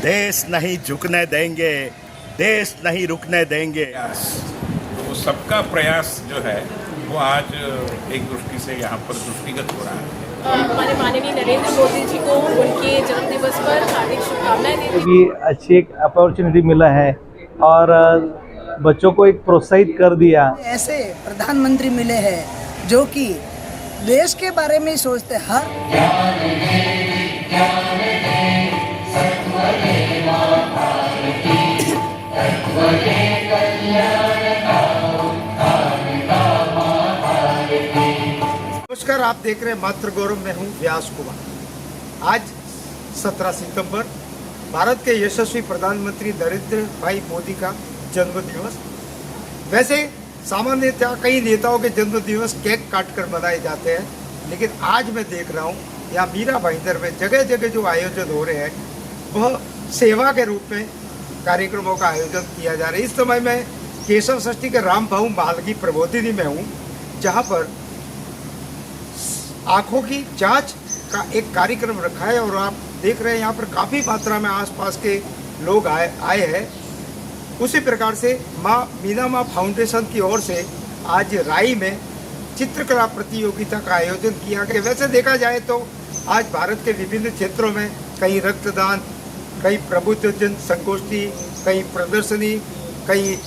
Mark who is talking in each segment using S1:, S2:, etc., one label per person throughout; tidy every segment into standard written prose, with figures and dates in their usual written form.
S1: देश नहीं झुकने देंगे, देश नहीं रुकने देंगे।
S2: तो वो सबका प्रयास जो है वो आज एक दृष्टि से यहाँ पर दृष्टिगत हो रहा है।
S3: हमारे माननीय नरेंद्र मोदी जी को उनके जन्मदिवस पर हार्दिक शुभकामनाएं देती हूँ।
S4: भी अच्छी एक अपॉर्चुनिटी मिला है और बच्चों को एक प्रोत्साहित कर दिया।
S5: ऐसे प्रधानमंत्री मिले हैं जो कि देश के बारे में ही सोचते हर
S6: नमस्कार, आप देख रहे हैं मातृ गौरव में हूँ व्यास कुमार। आज 17 सितंबर भारत के यशस्वी प्रधानमंत्री नरेंद्र भाई मोदी का जन्म दिवस। वैसे सामान्यतः कई नेताओं के जन्म दिवस केक काट कर मनाए जाते हैं, लेकिन आज मैं देख रहा हूँ यहाँ मीरा भाईंदर में जगह जगह जो आयोजन हो रहे हैं वह सेवा के रूप में कार्यक्रमों का आयोजन किया जा रहा है। इस समय मैं केशव षष्ठी के राम भाऊ मालगी प्रबोधिनी में हूँ, जहाँ पर आँखों की जांच का एक कार्यक्रम रखा है और आप देख रहे हैं यहाँ पर काफ़ी मात्रा में आसपास के लोग आए हैं। उसी प्रकार से माँ मीना माँ फाउंडेशन की ओर से आज राई में चित्रकला प्रतियोगिता का आयोजन किया गया। वैसे देखा जाए तो आज भारत के विभिन्न क्षेत्रों में कई रक्तदान, कई प्रबुद्धजन संगोष्ठी, कई प्रदर्शनी, कई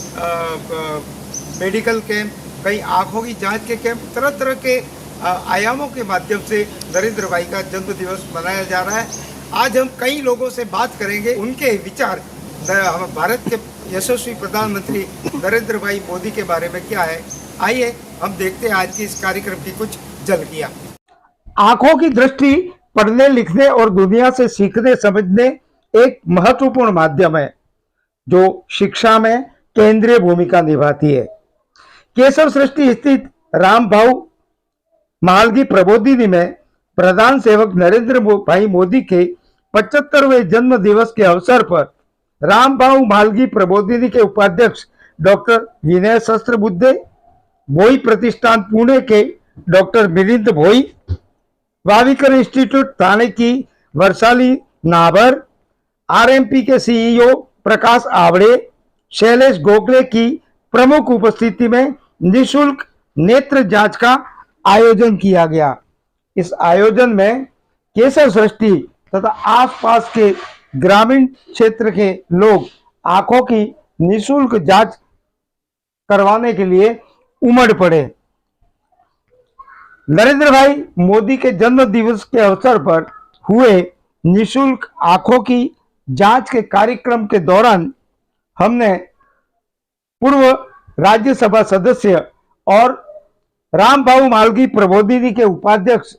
S6: मेडिकल कैंप, कई आँखों की जांच के कैंप, तरह तरह के आयामों के माध्यम से नरेंद्र भाई का जन्म दिवस मनाया जा रहा है। आज हम कई लोगों से बात करेंगे, उनके विचार भारत के यशस्वी प्रधानमंत्री नरेंद्र भाई मोदी के बारे में क्या है। आइए हम देखते हैं आज की इस कार्यक्रम की कुछ झलकियां।
S4: आंखों की दृष्टि पढ़ने लिखने और दुनिया से सीखने समझने एक महत्वपूर्ण माध्यम है जो शिक्षा में केंद्रीय भूमिका निभाती है। केशव सृष्टि स्थित राम भाऊ मालगी प्रबोधिनी में प्रधान सेवक नरेंद्र भाई मोदी के 75वें जन्म दिवस के अवसर पर राम भाऊ मालगी प्रबोधिनी के उपाध्यक्ष डॉक्टर विनय सहस्त्रबुद्धे, भोई प्रतिष्ठान पुणे के डॉक्टर मिलिंद भोई, वाविकर इंस्टीट्यूट थाने की वर्षाली नाबर, आरएमपी के सीईओ प्रकाश आवड़े, शैलेश गोखले की प्रमुख उपस्थिति में निःशुल्क नेत्र जांच का आयोजन किया गया। इस आयोजन में केशव सृष्टि तथा आसपास के ग्रामीण क्षेत्र के लोग आंखों की निःशुल्क जांच करवाने के लिए उमड़ पड़े। नरेंद्र भाई मोदी के जन्म दिवस के अवसर पर हुए निःशुल्क आंखों की जांच के कार्यक्रम के दौरान हमने पूर्व राज्यसभा सदस्य और राम भाऊ मालगी प्रबोधिनी के उपाध्यक्ष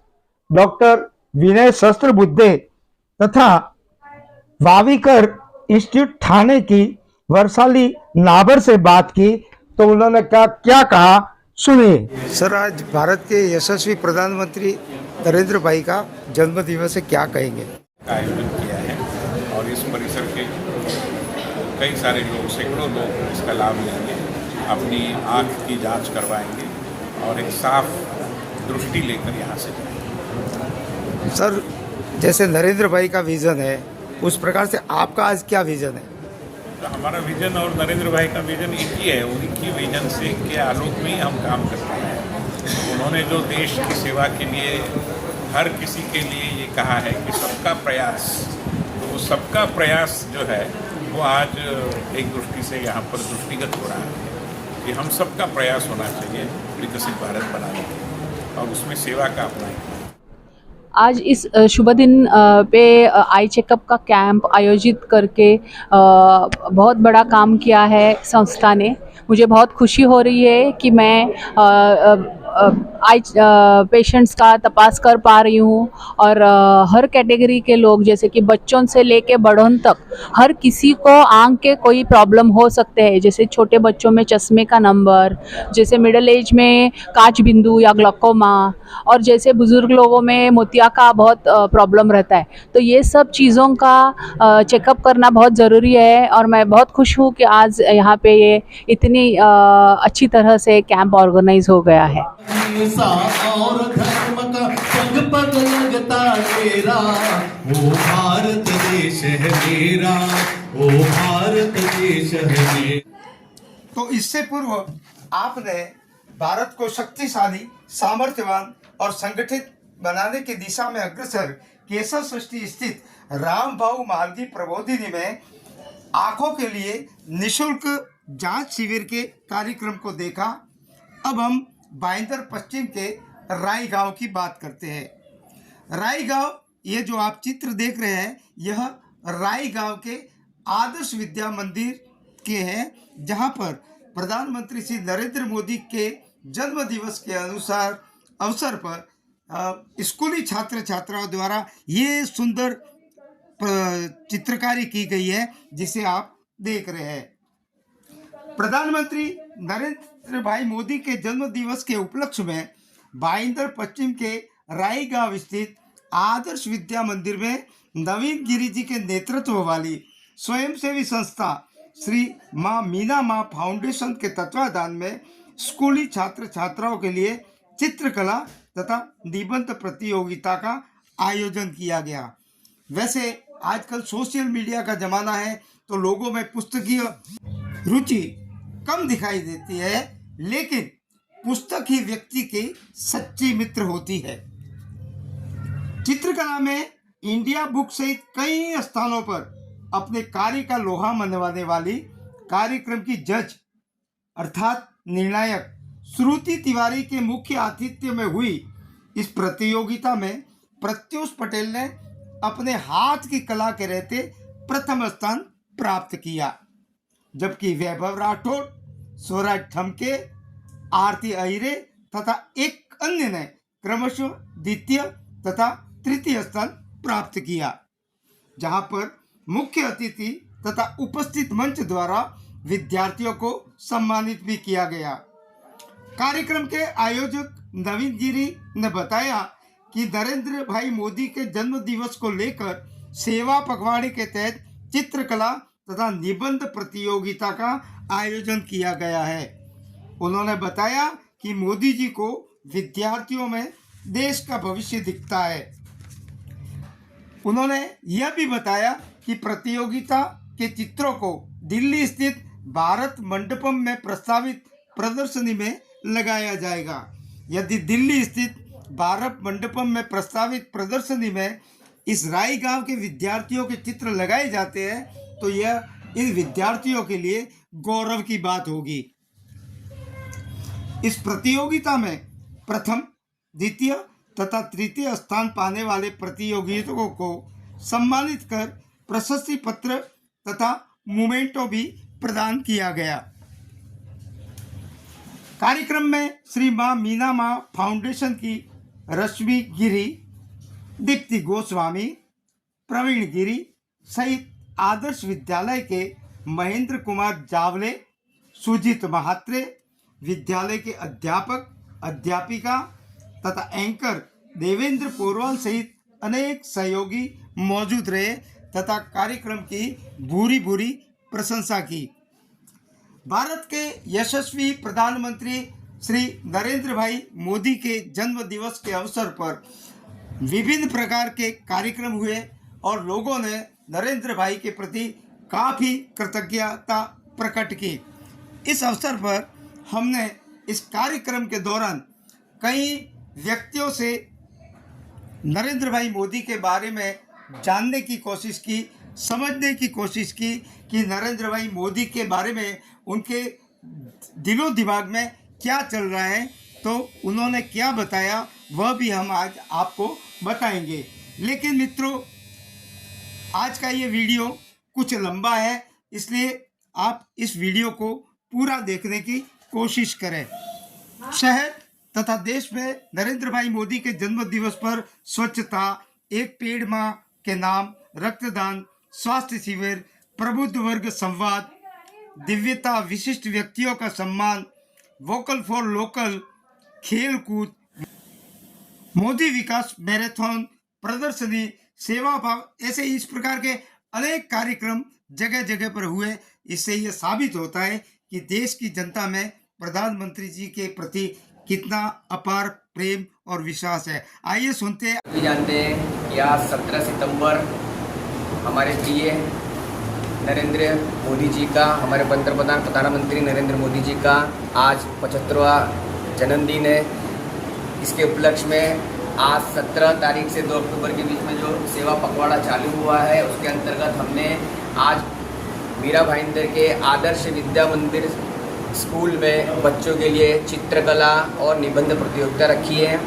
S4: डॉक्टर विनय सहस्त्रबुद्धे तथा वाविकर इंस्टीट्यूट थाने की वर्षाली नाबर से बात की तो उन्होंने क्या कहा, सुनिए।
S6: सर, आज भारत के यशस्वी प्रधानमंत्री नरेंद्र भाई का जन्म दिवस है, क्या कहेंगे?
S2: आयोजन किया है और इस परिसर के कई सारे लोग, सैकड़ों लोग इसका लाभ लेंगे, अपनी आँख की जांच करवाएंगे और एक साफ दृष्टि लेकर यहाँ से जाएंगे।
S6: सर, जैसे नरेंद्र भाई का विजन है उस प्रकार से आपका आज क्या विजन है?
S2: तो हमारा विजन और नरेंद्र भाई का विजन एक ही है, उनकी विजन से के आलोक में ही हम काम करते हैं। उन्होंने जो देश की सेवा के लिए हर किसी के लिए ये कहा है कि सबका प्रयास, तो वो सबका प्रयास जो है वो आज एक दृष्टि से यहाँ पर दृष्टिगत हो रहा है कि हम सबका प्रयास होना चाहिए विकसित भारत बनाने के और उसमें सेवा का अपना।
S3: आज इस शुभ दिन पे आई चेकअप का कैंप आयोजित करके बहुत बड़ा काम किया है संस्था ने। मुझे बहुत खुशी हो रही है कि मैं आई पेशेंट्स का तपास कर पा रही हूँ और हर कैटेगरी के लोग, जैसे कि बच्चों से लेके बड़ों तक, हर किसी को आँख के कोई प्रॉब्लम हो सकते हैं। जैसे छोटे बच्चों में चश्मे का नंबर, जैसे मिडिल एज में कांच बिंदु या ग्लूकोमा, और जैसे बुजुर्ग लोगों में मोतिया का बहुत प्रॉब्लम रहता है। तो ये सब चीज़ों का चेकअप करना बहुत ज़रूरी है और मैं बहुत खुश हूँ कि आज यहाँ पे ये इतनी अच्छी तरह से कैंप ऑर्गेनाइज हो गया है।
S7: और धर्म का पग पग लगता तेरा, वो भारत देश देश है मेरा, ओ भारत देश है मेरा।
S6: तो इससे पूर्व आपने भारत को शक्तिशाली, सामर्थ्यवान और संगठित बनाने की दिशा में अग्रसर केशव सृष्टि स्थित रामभाऊ मालगी प्रबोधिनी में आंखों के लिए निशुल्क जांच शिविर के कार्यक्रम को देखा। अब हम भाईंदर पश्चिम के राई गांव की बात करते हैं। राई गांव, ये जो आप चित्र देख रहे हैं, यह राई गांव के आदर्श विद्या मंदिर के हैं, जहां पर प्रधानमंत्री श्री नरेंद्र मोदी के जन्म दिवस के अवसर पर स्कूली छात्र छात्राओं द्वारा ये सुंदर चित्रकारी की गई है, जिसे आप देख रहे हैं। प्रधानमंत्री नरेंद्र भाई मोदी के जन्म दिवस के उपलक्ष्य में भाईंदर पश्चिम के राई गांव स्थित आदर्श विद्या मंदिर में नवीन गिरी जी के नेतृत्व वाली स्वयंसेवी संस्था श्री माँ मीना माँ फाउंडेशन के तत्वाधान में स्कूली छात्र छात्राओं के लिए चित्रकला तथा निबंध प्रतियोगिता का आयोजन किया गया। वैसे आजकल सोशल मीडिया का जमाना है, तो लोगों में पुस्तकीय रुचि कम दिखाई देती है, लेकिन पुस्तक ही व्यक्ति की सच्ची मित्र होती है। चित्रकला में इंडिया बुक सहित कई स्थानों पर अपने कार्य का लोहा मनवाने वाली कार्यक्रम की जज अर्थात निर्णायक श्रुति तिवारी के मुख्य आतिथ्य में हुई इस प्रतियोगिता में प्रत्युष पटेल ने अपने हाथ की कला के रहते प्रथम स्थान प्राप्त किया, जबकि वैभव राठौड़, स्वराज ठमके, आरती अहिरे तथा एक अन्य ने क्रमशः द्वितीय तथा तृतीय स्थान प्राप्त किया। जहां पर मुख्य अतिथि तथा उपस्थित मंच द्वारा विद्यार्थियों को सम्मानित भी किया गया। कार्यक्रम के आयोजक नवीन गिरी ने बताया कि नरेंद्र भाई मोदी के जन्म दिवस को लेकर सेवा पखवाड़े के तहत चित्रकला तथा निबंध प्रतियोगिता का आयोजन किया गया है। उन्होंने बताया कि मोदी जी को विद्यार्थियों में देश का भविष्य दिखता है। उन्होंने यह भी बताया कि प्रतियोगिता के चित्रों को दिल्ली स्थित भारत मंडपम में प्रस्तावित प्रदर्शनी में लगाया जाएगा। यदि दिल्ली स्थित भारत मंडपम में प्रस्तावित प्रदर्शनी में इस राई गांव के विद्यार्थियों के चित्र लगाए जाते हैं, तो यह इन विद्यार्थियों के लिए गौरव की बात होगी। इस प्रतियोगिता में प्रथम, द्वितीय तथा तृतीय स्थान पाने वाले प्रतियोगियों को सम्मानित कर प्रशस्ति पत्र तथा मोमेंटो भी प्रदान किया गया। कार्यक्रम में श्री माँ मीना माँ फाउंडेशन की रश्मि गिरी, दीप्ति गोस्वामी, प्रवीण गिरी सहित आदर्श विद्यालय के महेंद्र कुमार जावले, सुजीत महात्रे, विद्यालय के अध्यापक अध्यापिका तथा एंकर देवेंद्र पोरवाल सहित अनेक सहयोगी मौजूद रहे तथा कार्यक्रम की भूरी भूरी प्रशंसा की। भारत के यशस्वी प्रधानमंत्री श्री नरेंद्र भाई मोदी के जन्म दिवस के अवसर पर विभिन्न प्रकार के कार्यक्रम हुए और लोगों ने नरेंद्र भाई के प्रति काफ़ी कृतज्ञता प्रकट की। इस अवसर पर हमने इस कार्यक्रम के दौरान कई व्यक्तियों से नरेंद्र भाई मोदी के बारे में जानने की कोशिश की, समझने की कोशिश की कि नरेंद्र भाई मोदी के बारे में उनके दिलो दिमाग में क्या चल रहा है, तो उन्होंने क्या बताया वह भी हम आज आपको बताएंगे। लेकिन मित्रों, आज का ये वीडियो कुछ लंबा है, इसलिए आप इस वीडियो को पूरा देखने की कोशिश करें। शहर तथा देश में नरेंद्र भाई मोदी के जन्म दिवस पर स्वच्छता, एक पेड़ माँ के नाम, रक्तदान, स्वास्थ्य शिविर, प्रबुद्ध वर्ग संवाद, दिव्यता, विशिष्ट व्यक्तियों का सम्मान, वोकल फॉर लोकल, खेल कूद, मोदी विकास मैराथन, प्रदर्शनी, सेवा भाव, ऐसे इस प्रकार के अनेक कार्यक्रम जगह जगह पर हुए। इससे यह साबित होता है कि देश की जनता में प्रधानमंत्री जी के प्रति कितना अपार प्रेम और विश्वास है। आइए सुनते हैं।
S8: भी जानते हैं कि आज 17 सितंबर हमारे प्रिय नरेंद्र मोदी जी का, हमारे प्रधानमंत्री नरेंद्र मोदी जी का आज 75वां जन्मदिन है। इसके उपलक्ष्य में आज 17 तारीख से 2 अक्टूबर के बीच में जो सेवा पखवाड़ा चालू हुआ है, उसके अंतर्गत हमने आज मीरा भाईंदर के आदर्श विद्या मंदिर स्कूल में बच्चों के लिए चित्रकला और निबंध प्रतियोगिता रखी है।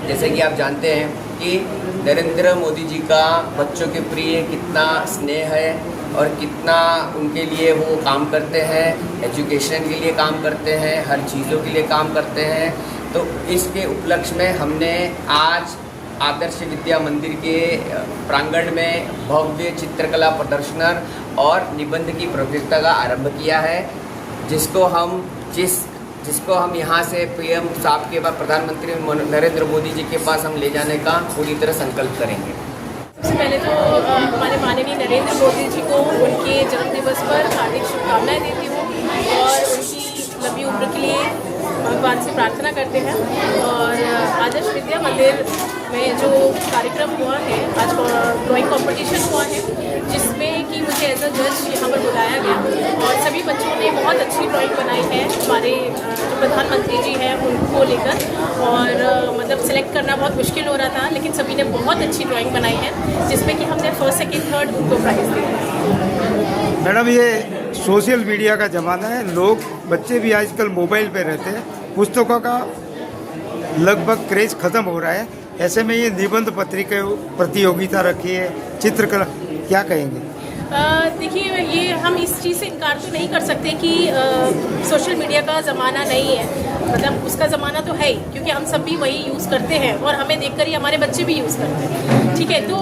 S8: जैसे कि आप जानते हैं कि नरेंद्र मोदी जी का बच्चों के प्रिय कितना स्नेह है और कितना उनके लिए वो काम करते हैं, एजुकेशन के लिए काम करते हैं, हर चीज़ों के लिए काम करते हैं। तो इसके उपलक्ष्य में हमने आज आदर्श विद्या मंदिर के प्रांगण में भव्य चित्रकला प्रदर्शन और निबंध की प्रतियोगिता का आरंभ किया है, जिसको हम यहाँ से पीएम साहब के बाद प्रधानमंत्री नरेंद्र मोदी जी के पास हम ले जाने का पूरी तरह संकल्प करेंगे।
S9: सबसे पहले तो हमारे माननीय नरेंद्र मोदी जी को उनके जन्मदिवस पर हार्दिक शुभकामनाएं देती हूँ और उनकी लंबी उम्र के लिए भगवान से प्रार्थना करते हैं। और आदर्श विद्या मंदिर में जो कार्यक्रम हुआ है, आज ड्राइंग कंपटीशन हुआ है, जिसमें कि मुझे एज अ जज यहाँ पर बुलाया गया और सभी बच्चों ने बहुत अच्छी ड्राइंग बनाई है। हमारे जो प्रधानमंत्री जी हैं उनको लेकर, और मतलब सिलेक्ट करना बहुत मुश्किल हो रहा था, लेकिन सभी ने बहुत अच्छी ड्राइंग बनाई है, जिसमें कि हमने फर्स्ट सेकेंड थर्ड उनको प्राइज़ दिया।
S6: मैडम, ये सोशल मीडिया का ज़माना है, लोग बच्चे भी आजकल मोबाइल पे रहते हैं, पुस्तकों का लगभग क्रेज ख़त्म हो रहा है। ऐसे में ये निबंध पत्रिका प्रतियोगिता रखी है, चित्रकला, क्या कहेंगे?
S9: देखिए, ये हम इस चीज़ से इनकार तो नहीं कर सकते कि सोशल मीडिया का ज़माना नहीं है, मतलब उसका ज़माना तो है ही, क्योंकि हम सब भी वही यूज़ करते हैं और हमें देखकर ही हमारे बच्चे भी यूज़ करते हैं। ठीक है, तो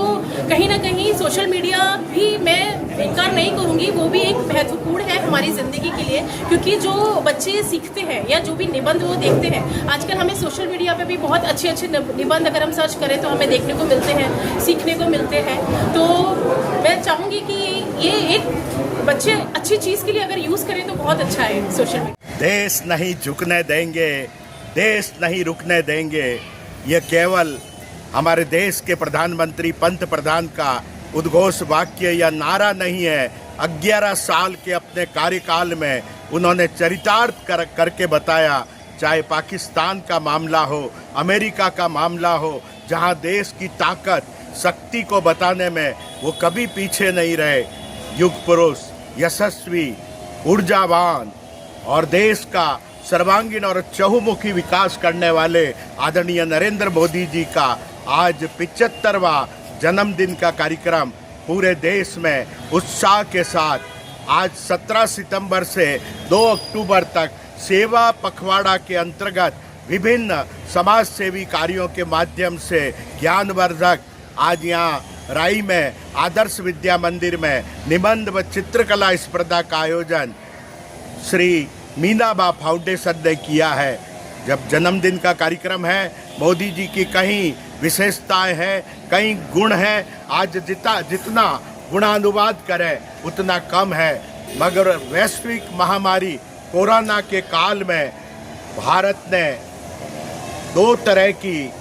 S9: कहीं ना कहीं सोशल मीडिया भी मैं इनकार नहीं करूँगी, वो भी एक महत्वपूर्ण है हमारी ज़िंदगी के लिए, क्योंकि जो बच्चे सीखते हैं या जो भी निबंध वो देखते हैं, आजकल हमें सोशल मीडिया पे भी बहुत अच्छे अच्छे निबंध अगर हम सर्च करें तो हमें देखने को मिलते हैं, सीखने को मिलते हैं। तो मैं चाहूँगी कि ये एक बच्चे अच्छी चीज़ के लिए अगर यूज़ करें तो बहुत अच्छा है सोशल मीडिया।
S1: देश नहीं झुकने देंगे, देश नहीं रुकने देंगे, ये केवल हमारे देश के प्रधानमंत्री पंत प्रधान का उद्घोष वाक्य या नारा नहीं है। 11 साल के अपने कार्यकाल में उन्होंने चरितार्थ करके बताया, चाहे पाकिस्तान का मामला हो, अमेरिका का मामला हो, जहां देश की ताकत शक्ति को बताने में वो कभी पीछे नहीं रहे। युग पुरुष, यशस्वी, ऊर्जावान और देश का सर्वांगीण और चहुमुखी विकास करने वाले आदरणीय नरेंद्र मोदी जी का आज 75वां जन्मदिन का कार्यक्रम पूरे देश में उत्साह के साथ आज 17 सितंबर से 2 अक्टूबर तक सेवा पखवाड़ा के अंतर्गत विभिन्न समाज सेवी कार्यों के माध्यम से ज्ञानवर्धक आज यहाँ राई में आदर्श विद्या मंदिर में निबंध व चित्रकला स्पर्धा का आयोजन श्री मीनाबा फाउंडेशन ने किया है। जब जन्मदिन का कार्यक्रम है, मोदी जी की कई विशेषताएं हैं, कई गुण हैं, आज जितना गुणानुवाद करें उतना कम है। मगर वैश्विक महामारी कोरोना के काल में भारत ने 2 तरह की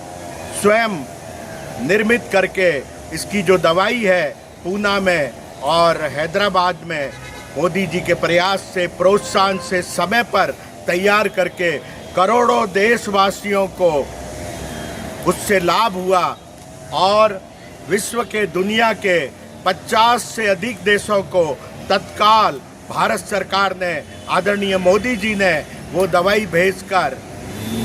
S1: स्वयं निर्मित करके इसकी जो दवाई है पूना में और हैदराबाद में मोदी जी के प्रयास से, प्रोत्साहन से समय पर तैयार करके करोड़ों देशवासियों को उससे लाभ हुआ और विश्व के दुनिया के 50 से अधिक देशों को तत्काल भारत सरकार ने, आदरणीय मोदी जी ने वो दवाई भेजकर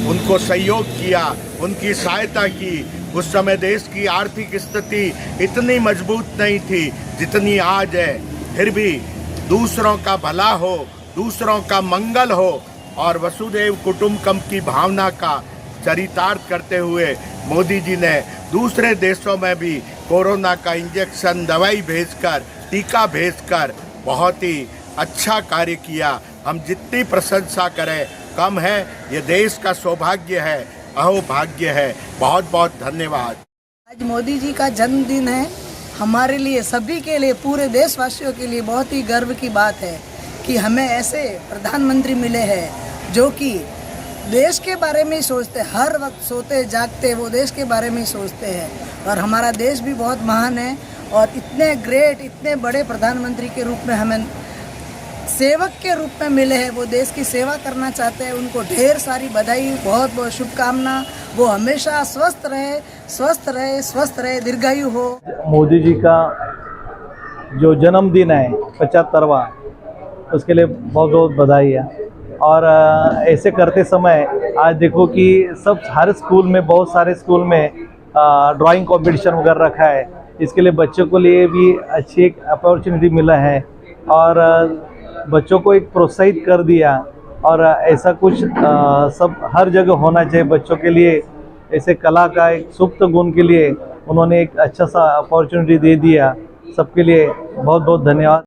S1: उनको सहयोग किया, उनकी सहायता की। उस समय देश की आर्थिक स्थिति इतनी मजबूत नहीं थी जितनी आज है, फिर भी दूसरों का भला हो, दूसरों का मंगल हो और वसुधैव कुटुंबकम की भावना का चरितार्थ करते हुए मोदी जी ने दूसरे देशों में भी कोरोना का इंजेक्शन, दवाई भेजकर, टीका भेजकर बहुत ही अच्छा कार्य किया। हम जितनी प्रशंसा करें कम है। ये देश का सौभाग्य है, अहोभाग्य है। बहुत बहुत धन्यवाद।
S5: आज मोदी जी का जन्मदिन है, हमारे लिए, सभी के लिए, पूरे देशवासियों के लिए बहुत ही गर्व की बात है कि हमें ऐसे प्रधानमंत्री मिले हैं जो कि देश के बारे में ही सोचते, हर वक्त सोते जागते वो देश के बारे में ही सोचते हैं। और हमारा देश भी बहुत महान है और इतने ग्रेट, इतने बड़े प्रधानमंत्री के रूप में हमें सेवक के रूप में मिले हैं। वो देश की सेवा करना चाहते हैं, उनको ढेर सारी बधाई, बहुत बहुत शुभकामना। वो हमेशा स्वस्थ रहे, स्वस्थ रहे, स्वस्थ रहे, दीर्घायु हो।
S10: मोदी जी का जो जन्मदिन है 75वां, उसके लिए बहुत बहुत बधाई है। और ऐसे करते समय आज देखो कि सब हर स्कूल में, बहुत सारे स्कूल में ड्राइंग कंपटीशन वगैरह रखा है। इसके लिए बच्चों को लिए भी अच्छी एक अपॉर्चुनिटी मिला है और बच्चों को एक प्रोत्साहित कर दिया। और ऐसा कुछ सब हर जगह होना चाहिए बच्चों के लिए। ऐसे कला का एक सुप्त गुण के लिए उन्होंने एक अच्छा सा अपॉर्चुनिटी दे दिया। सबके लिए बहुत बहुत धन्यवाद।